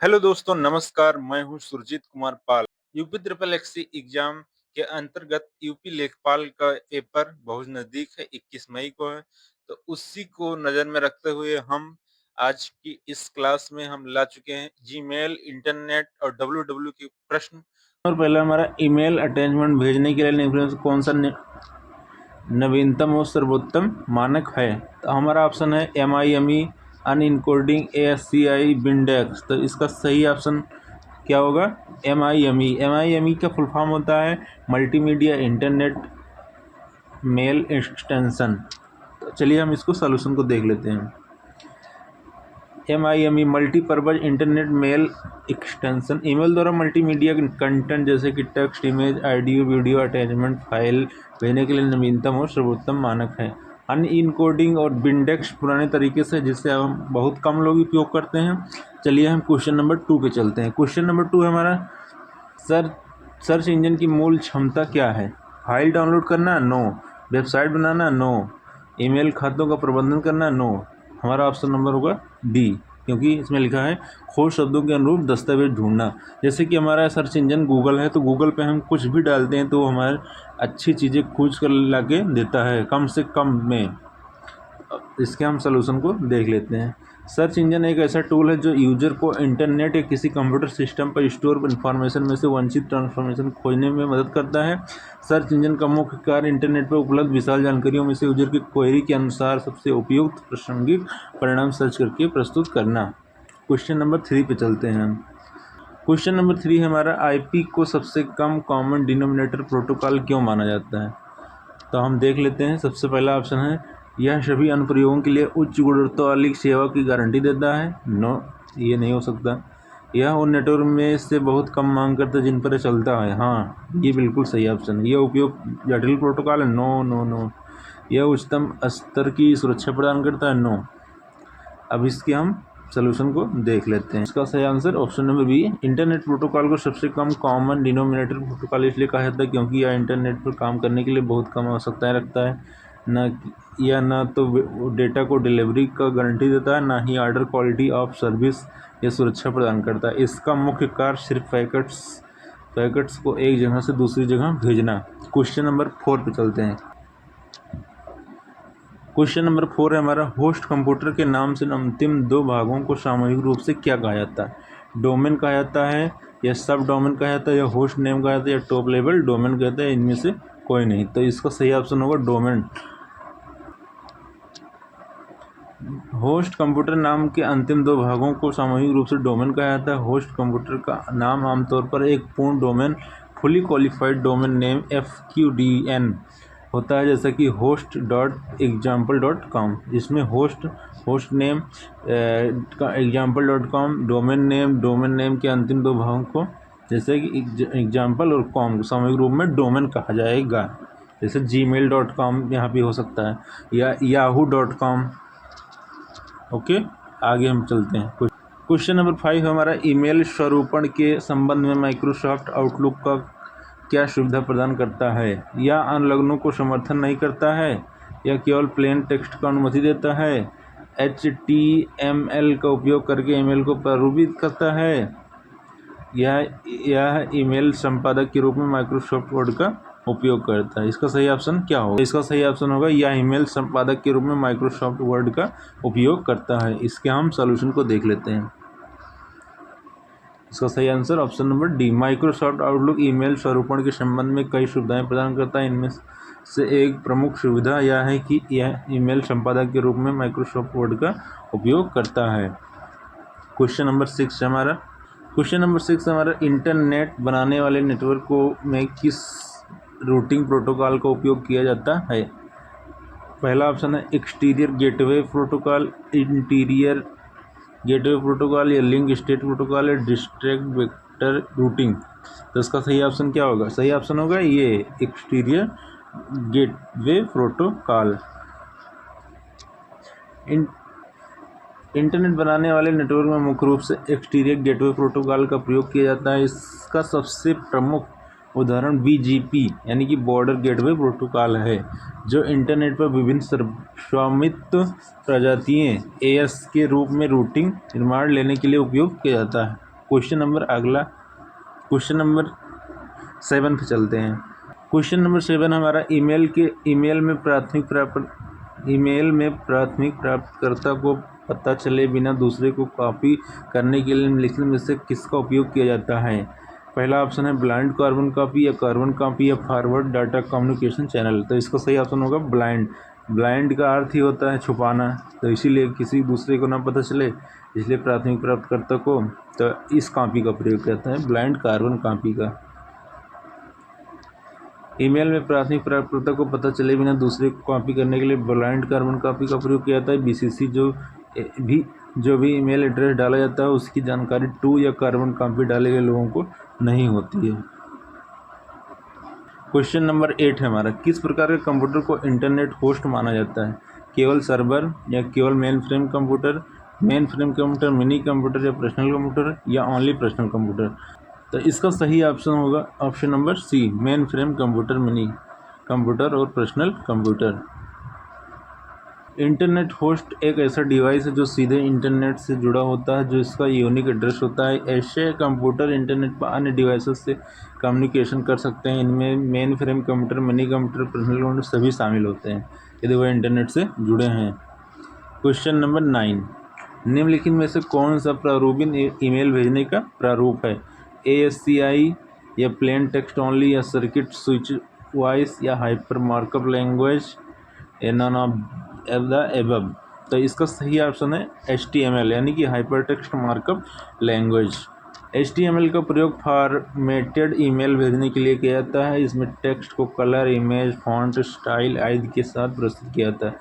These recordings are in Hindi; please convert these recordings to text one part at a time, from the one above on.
हेलो दोस्तों, नमस्कार। मैं हूं Surjit Kumar Pal. UP triple SC exam के अंतर्गत यूपी लेखपाल का पेपर बहुत नजदीक है, 21 मई को है। तो उसी को नजर में रखते हुए हम आज की इस क्लास में हम ला चुके हैं जीमेल, इंटरनेट और डब्ल्यू के प्रश्न। और पहला हमारा ईमेल अटैचमेंट भेजने के लिए कौन सा नवीनतम और सर्वोत्तम मानक है? तो हमारा ऑप्शन है MIME अनइनकोडिंग ASCII बिंडेक्स। तो इसका सही ऑप्शन क्या होगा? MIME। MIME का फुल फॉर्म होता है मल्टीमीडिया इंटरनेट मेल एक्सटेंशन। तो चलिए हम इसको सॉल्यूशन को देख लेते हैं। MIME multipurpose internet mail extension email द्वारा मल्टीमीडिया कंटेंट जैसे कि text, image, audio, video, attachment, file भेजने के लिए नवीनतम और सर्वोत्तम मानक है। अनइनकोडिंग और बिंडेक्स पुराने तरीके से जिससे हम बहुत कम लोग उपयोग करते हैं। चलिए हम क्वेश्चन नंबर 2 पे चलते हैं। क्वेश्चन नंबर 2 है हमारा सर्च इंजन की मूल क्षमता क्या है? फाइल डाउनलोड करना? नो। वेबसाइट बनाना? नो। ईमेल खातों का प्रबंधन करना? नो। हमारा ऑप्शन नंबर होगा डी, क्योंकि इसमें लिखा है खोज शब्दों के अनुरूप दस्तावेज ढूंढना। जैसे कि हमारा सर्च इंजन गूगल है, तो गूगल पे हम कुछ भी डालते हैं तो हमारे अच्छी चीज़ें खोज कर ला के देता है कम से कम में। इसके हम सलूशन को देख लेते हैं। सर्च इंजन एक ऐसा टूल है जो यूजर को इंटरनेट या किसी कंप्यूटर सिस्टम पर स्टोर इन्फॉर्मेशन में से वांछित ट्रांसफॉर्मेशन खोजने में मदद करता है। सर्च इंजन का मुख्य कार्य इंटरनेट पर उपलब्ध विशाल जानकारियों में से यूजर की क्वेरी के अनुसार सबसे उपयुक्त प्रासंगिक परिणाम सर्च करके प्रस्तुत करना। क्वेश्चन नंबर 3 पे चलते हैं हम। क्वेश्चन नंबर 3 है हमारा IP को सबसे कम कॉमन डिनोमिनेटर प्रोटोकॉल क्यों माना जाता है? तो हम देख लेते हैं। सबसे पहला ऑप्शन है यह सभी अनुप्रयोगों के लिए उच्च गुणवत्ता वाली सेवा की गारंटी देता है। नो, ये नहीं हो सकता। यह उन नेटवर्क में से बहुत कम मांग करता है जिन पर चलता है। हाँ, ये बिल्कुल सही ऑप्शन है। यह उपयोग जटिल प्रोटोकॉल है। No no no. यह उच्चतम स्तर की सुरक्षा प्रदान करता है। नो। अब इसके हम सोल्यूशन को देख लेते हैं। इसका सही answer option number B, internet protocol को सबसे कम कॉमन डिनोमिनेटर प्रोटोकॉल इसलिए कहा जाता है क्योंकि यह इंटरनेट पर काम करने के लिए बहुत कम आवश्यकताएं रखता है। न तो डेटा को डिलीवरी का गारंटी देता है, ना ही ऑर्डर क्वालिटी ऑफ सर्विस या सुरक्षा प्रदान करता है। इसका मुख्य कार्य सिर्फ पैकेट्स को एक जगह से दूसरी जगह भेजना। क्वेश्चन नंबर 4 पे चलते हैं। क्वेश्चन नंबर 4 है हमारा होस्ट कंप्यूटर के नाम से अंतिम दो भागों को सामूहिक रूप से क्या कहा जाता है? डोमेन कहा जाता है, या सब डोमेन कहा जाता है, या होस्ट नेम कहा जाता है, या टॉप लेवल डोमेन कहते हैं। इनमें से कोई नहीं। तो इसका सही ऑप्शन होगा डोमेन। होस्ट कंप्यूटर नाम के अंतिम दो भागों को सामूहिक रूप से डोमेन कहा जाता है। होस्ट कंप्यूटर का नाम आमतौर पर एक पूर्ण domain fully qualified domain name FQDN होता है, जैसा कि host.example.com, जिसमें होस्ट नेम का example.com, डोमेन नेम के अंतिम दो भागों को जैसे कि एग्जाम्पल और कॉम सामूहिक रूप में डोमेन कहा जाएगा। जैसे gmail.com यहाँ भी हो सकता है, या yahoo.com। ओके, आगे हम चलते हैं। क्वेश्चन नंबर 5 हमारा ईमेल स्वरूपण के संबंध में माइक्रोसॉफ्ट आउटलुक का क्या सुविधा प्रदान करता है? या अनुलग्नों को समर्थन नहीं करता है, या केवल प्लेन टेक्स्ट का अनुमति देता है, HTML का उपयोग करके ईमेल को प्रारूपित करता है, यह ईमेल संपादक के रूप में माइक्रोसॉफ्ट वर्ड का उपयोग करता है। इसका सही ऑप्शन क्या होगा? इसका सही ऑप्शन होगा यह ईमेल संपादक के रूप में माइक्रोसॉफ्ट वर्ड का उपयोग करता है। इसके हम सॉल्यूशन को देख लेते हैं। इसका सही answer option number D, Microsoft Outlook email स्वरूपण के संबंध में कई सुविधाएं प्रदान करता है। इनमें से एक प्रमुख सुविधा यह है कि यह ईमेल संपादक के रूप में माइक्रोसॉफ्ट वर्ड का उपयोग करता है। क्वेश्चन नंबर 6 हमारा इंटरनेट बनाने वाले नेटवर्क में किस रूटिंग प्रोटोकॉल का उपयोग किया जाता है? पहला ऑप्शन है exterior gateway protocol, interior gateway protocol, या लिंक स्टेट प्रोटोकॉल, या डिस्ट्रैक्ट वेक्टर रूटिंग। तो इसका सही ऑप्शन क्या होगा? सही ऑप्शन होगा ये एक्सटीरियर गेटवे प्रोटोकॉल। इंटरनेट बनाने वाले नेटवर्क में मुख्य रूप से एक्सटीरियर गेटवे प्रोटोकॉल का प्रयोग किया जाता है। इसका सबसे प्रमुख उदाहरण BGP यानी कि बॉर्डर गेटवे प्रोटोकॉल है, जो इंटरनेट पर विभिन्न स्वामित्व प्रजातियों AS के रूप में रूटिंग निर्माण लेने के लिए उपयोग किया जाता है। क्वेश्चन नंबर 7 पे चलते हैं। क्वेश्चन नंबर 7 हमारा ईमेल में प्राथमिक प्राप्तकर्ता को पता चले बिना दूसरे को कॉपी करने के लिए निम्नलिखित में से किसका उपयोग किया जाता है। पहला ऑप्शन है ब्लाइंड कार्बन कॉपी या कार्बन कॉपी या फॉरवर्ड डाटा कम्युनिकेशन चैनल। तो इसका सही ऑप्शन होगा ब्लाइंड। ब्लाइंड का अर्थ ही होता है छुपाना, तो इसीलिए किसी दूसरे को ना पता चले, इसलिए प्राथमिक प्राप्तकर्ता को तो इस कॉपी का प्रयोग करता है, ब्लाइंड कार्बन कॉपी का। ईमेल में प्राथमिक प्राप्तकर्ता को पता चले बिना दूसरे को कॉपी करने के लिए ब्लाइंड कार्बन कॉपी का प्रयोग किया जाता है। बीसीसी जो भी ईमेल एड्रेस डाला जाता है उसकी जानकारी टू या कार्बन कॉपी डाले गए लोगों को नहीं होती है। क्वेश्चन नंबर 8 है हमारा, किस प्रकार के कंप्यूटर को इंटरनेट होस्ट माना जाता है। केवल सर्वर या केवल mainframe computer, mini computer या पर्सनल कंप्यूटर या ओनली पर्सनल कंप्यूटर। तो इसका सही ऑप्शन होगा option number C, mainframe computer, mini computer और पर्सनल कंप्यूटर। इंटरनेट होस्ट एक ऐसा डिवाइस है जो सीधे इंटरनेट से जुड़ा होता है, जो इसका यूनिक एड्रेस होता है। ऐसे कंप्यूटर इंटरनेट पर अन्य डिवाइसेस से कम्युनिकेशन कर सकते हैं। इनमें main frame computer, mini computer, personal computer सभी शामिल होते हैं यदि वह इंटरनेट से जुड़े हैं। क्वेश्चन नंबर 9, निम्नलिखित में से कौन सा प्रारूपित ईमेल भेजने का प्रारूप है। ASCII या प्लेन टेक्स्ट ओनली या सर्किट स्विच वॉइस या हाइपर मार्कअप लैंग्वेज या नन ऑफ द एबव। तो इसका सही ऑप्शन है HTML यानी कि hyper text markup language. HTML का प्रयोग फॉर्मेटेड ईमेल भेजने के लिए किया जाता है। इसमें टेक्स्ट को कलर, इमेज, फॉन्ट, स्टाइल आदि के साथ प्रस्तुत किया जाता है।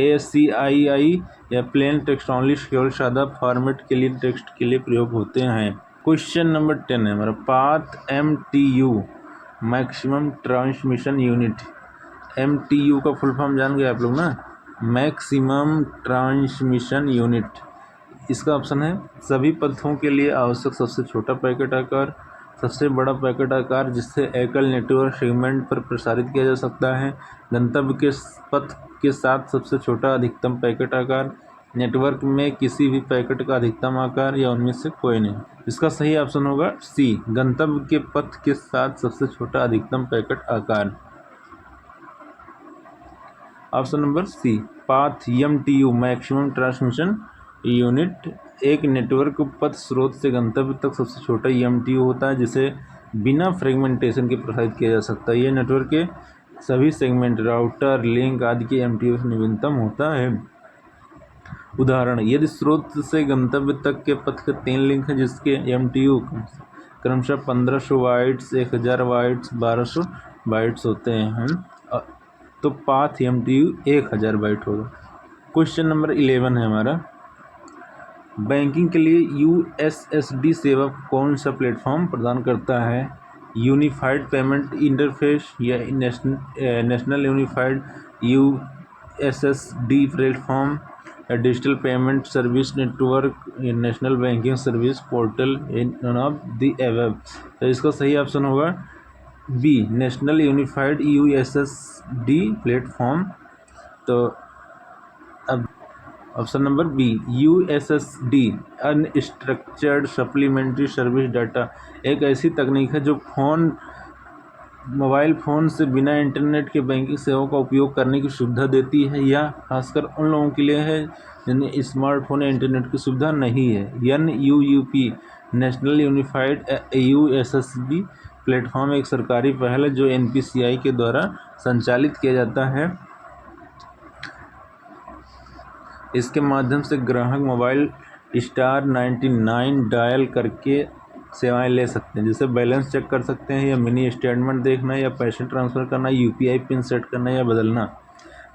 ASCII या प्लेन टेक्स्ट ओनली केवल सादा फॉर्मेट के लिए टेक्स्ट के लिए प्रयोग होते हैं। क्वेश्चन नंबर 10 है हमारा, path MTU maximum transmission unit. MTU का फुल फॉर्म जान गए आप लोग ना, मैक्सिमम ट्रांसमिशन यूनिट। इसका ऑप्शन है सभी पथों के लिए आवश्यक सबसे छोटा पैकेट आकार, सबसे बड़ा पैकेट आकार जिससे एकल नेटवर्क सेगमेंट पर प्रसारित किया जा सकता है, गंतव्य के पथ के साथ सबसे छोटा अधिकतम पैकेट आकार, नेटवर्क में किसी भी पैकेट का अधिकतम आकार या उनमें से कोई नहीं। इसका सही ऑप्शन होगा सी, गंतव्य के पथ के साथ सबसे छोटा अधिकतम पैकेट आकार। Option number C, path MTU maximum transmission unit एक नेटवर्क पथ स्रोत से गंतव्य तक सबसे छोटा MTU होता है जिसे बिना फ्रेगमेंटेशन के प्रसारित किया जा सकता है। यह नेटवर्क के सभी सेगमेंट, राउटर, लिंक आदि के MTU से न्यूनतम होता है। उदाहरण, यदि स्रोत से गंतव्य तक के पथ के 3 लिंक हैं जिसके MTU क्रमशः 1500 बाइट्स, 1000 बाइट्स, 1200 बाइट्स होते हैं, तो पाथ MTU 1000 बाइट होगा। क्वेश्चन नंबर 11 है हमारा, बैंकिंग के लिए USSD सेवा कौन सा प्लेटफॉर्म प्रदान करता है। यूनिफाइड पेमेंट इंटरफेस या नेशनल यूनिफाइड USSD प्लेटफॉर्म या digital payment service network, national banking service portal, none of the above. तो इसका सही ऑप्शन होगा B, national unified USSD platform. तो अब option number B, USSD unstructured supplementary service data एक ऐसी तकनीक है जो मोबाइल फ़ोन से बिना इंटरनेट के बैंकिंग सेवाओं का उपयोग करने की सुविधा देती है। यह खासकर उन लोगों के लिए है जिन्हें स्मार्टफोन या इंटरनेट की सुविधा नहीं है। NUUP national unified USSD platform एक सरकारी पहल है जो NPCI के द्वारा संचालित किया जाता है। इसके माध्यम से ग्राहक मोबाइल *99 डायल करके सेवाएं ले सकते हैं, जैसे बैलेंस चेक कर सकते हैं या मिनी स्टेटमेंट देखना या पैसे ट्रांसफ़र करना, UPI पिन सेट करना या बदलना।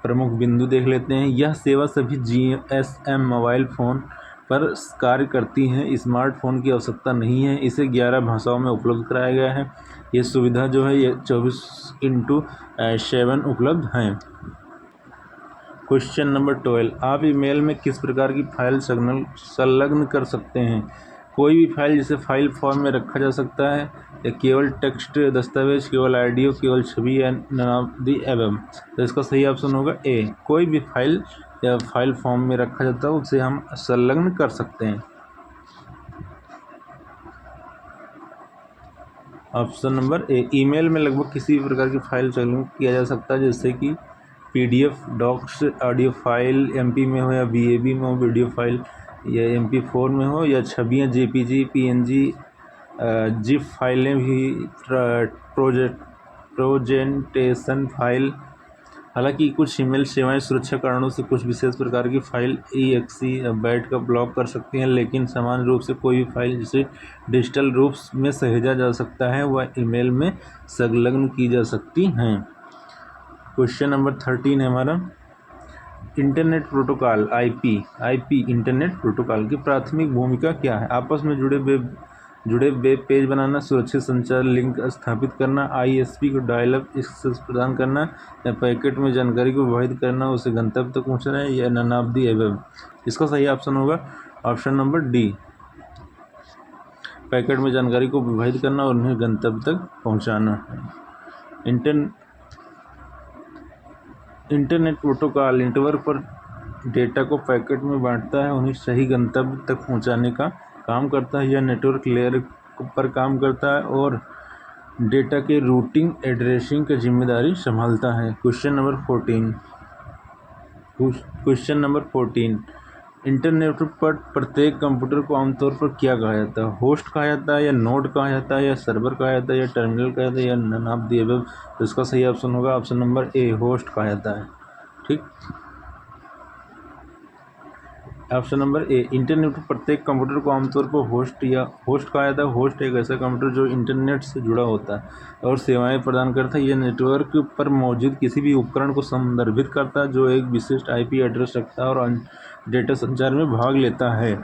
प्रमुख बिंदु देख लेते हैं। यह सेवा सभी GSM मोबाइल फ़ोन पर कार्य करती हैं। स्मार्टफोन की आवश्यकता नहीं है। इसे 11 भाषाओं में उपलब्ध कराया गया है। ये सुविधा जो है ये 24/7 उपलब्ध हैं। क्वेश्चन नंबर 12, आप ईमेल में किस प्रकार की फाइल संलग्न कर सकते हैं। कोई भी फाइल जिसे फाइल फॉर्म में रखा जा सकता है, या केवल टेक्स्ट दस्तावेज, केवल ऑडियो, केवल छवि या नन ऑफ द एबव। तो इसका सही ऑप्शन होगा ए, कोई भी फाइल या फाइल फॉर्म में रखा जाता है उसे हम संलग्न कर सकते हैं। ऑप्शन नंबर ए, ईमेल में लगभग किसी भी प्रकार की फाइल संलग्न किया जा सकता है, जैसे कि PDF, docs, audio file MP में हो या BAB में हो, वीडियो फाइल या MP4 में हो, या छवियाँ JPG, PNG, जिप फाइलें भी, प्रोजेंटेशन फाइल। हालांकि कुछ ईमेल सेवाएं सुरक्षा कारणों से कुछ विशेष प्रकार की फाइल EXE बैट का ब्लॉक कर सकती हैं, लेकिन समान रूप से कोई भी फाइल जिसे डिजिटल रूप में सहेजा जा सकता है वह ईमेल में संलग्न की जा सकती हैं। क्वेश्चन नंबर 13 है हमारा, internet protocol IP internet protocol की प्राथमिक भूमिका क्या है? आपस में जुड़े वेब पेज बनाना, सुरक्षित संचार लिंक स्थापित करना, ISP को डायल-अप एक्सेस प्रदान करना, या पैकेट में जानकारी को विभाजित करना, उसे गंतव्य तक पहुंचाना, या नन ऑफ द एबव। इसका सही ऑप्शन होगा ऑप्शन नंबर डी, पैकेट में जानकारी को विभाजित करना और उन्हें गंतव्य तक पहुंचाना। इंटरनेट प्रोटोकॉल नेटवर्क पर डेटा को पैकेट में बांटता है, उन्हें सही गंतव्य तक पहुंचाने का काम करता है। यह नेटवर्क लेयर पर काम करता है और डेटा के रूटिंग एड्रेसिंग की जिम्मेदारी संभालता है। क्वेश्चन नंबर 14, इंटरनेट पर प्रत्येक कंप्यूटर को आमतौर पर क्या कहा जाता है? होस्ट कहा जाता है, या नोड कहा जाता है, या सर्वर कहा जाता है, या टर्मिनल कहा जाता है, या नन ऑफ द अबव। तो इसका सही ऑप्शन होगा ऑप्शन नंबर ए, होस्ट कहा जाता है। ठीक, ऑप्शन नंबर ए, इंटरनेट पर प्रत्येक कंप्यूटर को आमतौर पर होस्ट कहा जाता है। होस्ट एक ऐसा कंप्यूटर जो इंटरनेट से जुड़ा होता है और सेवाएं प्रदान करता है। यह नेटवर्क पर मौजूद किसी भी उपकरण को संदर्भित करता है जो एक विशिष्ट IP एड्रेस रखता है और डेटा संचार में भाग लेता है।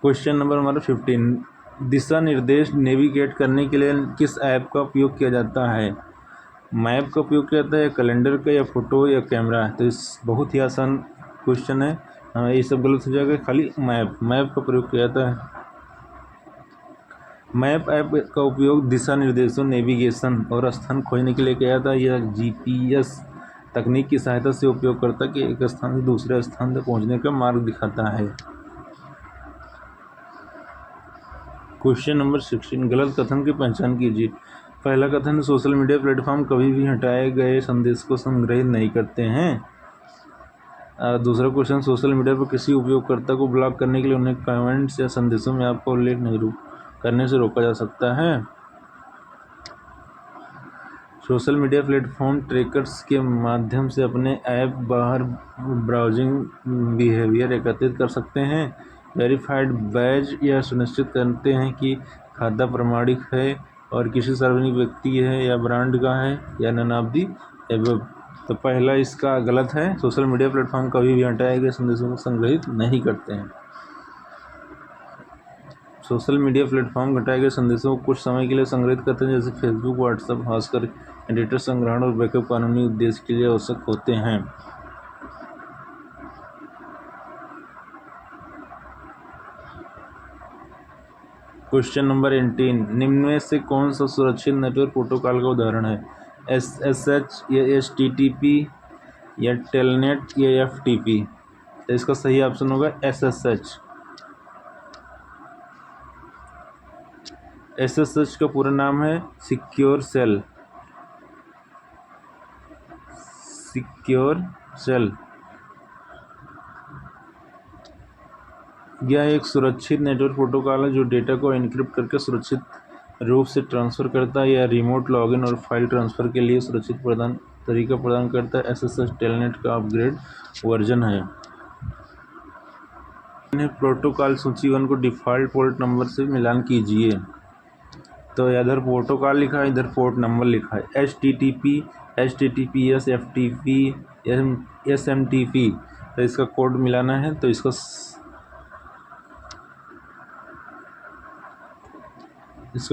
क्वेश्चन नंबर हमारा 15, दिशा निर्देश नेविगेट करने के लिए किस ऐप का उपयोग किया जाता है? मैप का उपयोग किया जाता है, या कैलेंडर का, या फोटो, या कैमरा? तो इस बहुत ही आसान क्वेश्चन है, ये सब गलत हो जाएगा, खाली मैप का प्रयोग किया जाता है। मैप ऐप का उपयोग दिशा निर्देशों, नेविगेशन और स्थान खोजने के लिए किया जाता है। यह GPS तकनीक की सहायता से उपयोगकर्ता के एक स्थान से दूसरे स्थान तक पहुंचने का मार्ग दिखाता है। क्वेश्चन नंबर 16, गलत कथन की पहचान कीजिए। पहला कथन, सोशल मीडिया प्लेटफॉर्म कभी भी हटाए गए संदेश को संग्रहित नहीं करते हैं। दूसरा क्वेश्चन, सोशल मीडिया पर किसी उपयोगकर्ता को ब्लॉक करने के लिए उन्हें कमेंट्स या संदेशों में आपका उल्लेख नहीं करने से रोका जा सकता है। सोशल मीडिया प्लेटफॉर्म ट्रैकर्स के माध्यम से अपने ऐप बाहर ब्राउजिंग बिहेवियर एकत्रित कर सकते हैं। वेरीफाइड बैज यह सुनिश्चित करते हैं कि खाता प्रमाणित है और किसी सार्वजनिक व्यक्ति है या ब्रांड का है, या नन ऑफ द एबव। तो पहला इसका गलत है, सोशल मीडिया प्लेटफॉर्म कभी भी हटाए गए संदेशों को संग्रहित नहीं करते हैं। सोशल मीडिया प्लेटफॉर्म हटाए गए संदेशों को कुछ समय के लिए संग्रहित करते हैं, जैसे फेसबुक, व्हाट्सएप, खासकर डेटा संग्रहण और बैकअप कानूनी उद्देश्य के लिए आवश्यक होते हैं। क्वेश्चन नंबर 18, निम्न में से कौन सा सुरक्षित नेटवर्क प्रोटोकॉल का उदाहरण है? SSH या HTTP या टेलनेट या FTP? तो इसका सही ऑप्शन होगा SSH। SSH का पूरा नाम है सिक्योर सेल। यह एक सुरक्षित नेटवर्क प्रोटोकॉल है जो डेटा को एन्क्रिप्ट करके सुरक्षित रूप से ट्रांसफ़र करता है या रिमोट लॉगिन और फाइल ट्रांसफ़र के लिए सुरक्षित तरीका प्रदान करता है। SSH टेलनेट का अपग्रेड वर्जन है। प्रोटोकॉल सूचीबद्ध को डिफ़ॉल्ट पोर्ट नंबर से मिलान कीजिए। तो इधर प्रोटोकॉल लिखा है, इधर पोर्ट नंबर लिखा है। HTTP, HTTPS, FTP, SMTP। तो इसका कोड मिलाना है, तो इसका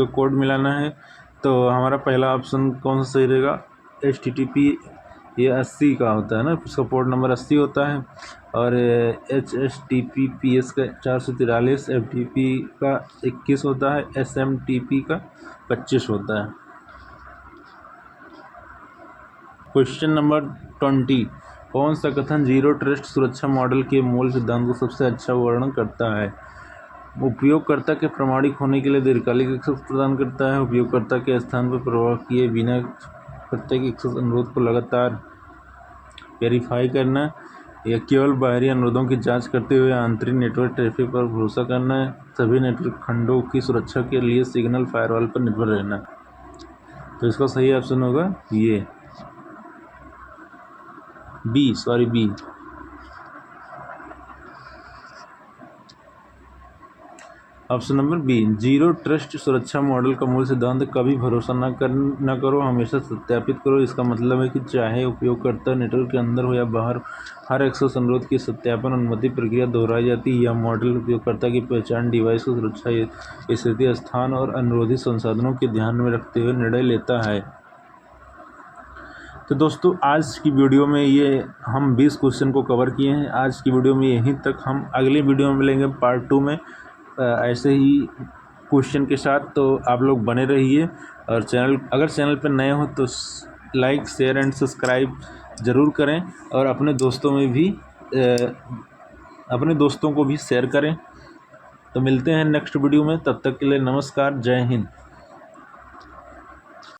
कोड मिलाना है। तो हमारा पहला ऑप्शन कौन सा सही रहेगा? HTTP, ये 80 का होता है ना, उसका पोर्ट नंबर 80 होता है। और HTTPS का 443, FTP का 21 होता है, SMTP का 25 होता है। क्वेश्चन नंबर 20, कौन सा कथन जीरो ट्रस्ट सुरक्षा मॉडल के मूल सिद्धांत को सबसे अच्छा वर्णन करता है? उपयोगकर्ता के प्रामाणिक होने के लिए दीर्घकालिक एक्सेस प्रदान करता है। उपयोगकर्ता के स्थान पर प्रवाह किए बिना प्रत्येक एक्सेस अनुरोध को लगातार वेरीफाई करना या केवल बाहरी अनुरोधों की जांच करते हुए आंतरिक नेटवर्क ट्रैफिक पर भरोसा करना है। सभी नेटवर्क खंडों की सुरक्षा के लिए सिग्नल फायरवॉल पर निर्भर रहना। तो इसका सही ऑप्शन होगा ये B. Option number B. Zero trust सुरक्षा मॉडल का मूल सिद्धांत कभी भरोसा न करो, हमेशा सत्यापित करो। इसका मतलब है कि चाहे उपयोगकर्ता नेटवर्क के अंदर हो या बाहर, हर एक्सेस अनुरोध की सत्यापन अनुमति प्रक्रिया दोहराई जाती है। यह मॉडल उपयोगकर्ता की पहचान, डिवाइस की सुरक्षा, स्थिति, स्थान और अनुरोधित संसाधनों के ध्यान में रखते हुए निर्णय लेता है। तो दोस्तों आज की वीडियो में ये हम 20 क्वेश्चन को कवर किए हैं। आज की वीडियो में यहीं तक। हम अगली वीडियो में मिलेंगे पार्ट 2 में ऐसे ही क्वेश्चन के साथ। तो आप लोग बने रहिए और अगर चैनल पर नए हो तो लाइक, शेयर एंड सब्सक्राइब ज़रूर करें और अपने दोस्तों को भी शेयर करें। तो मिलते हैं नेक्स्ट वीडियो में, तब तक के लिए नमस्कार, जय हिंद।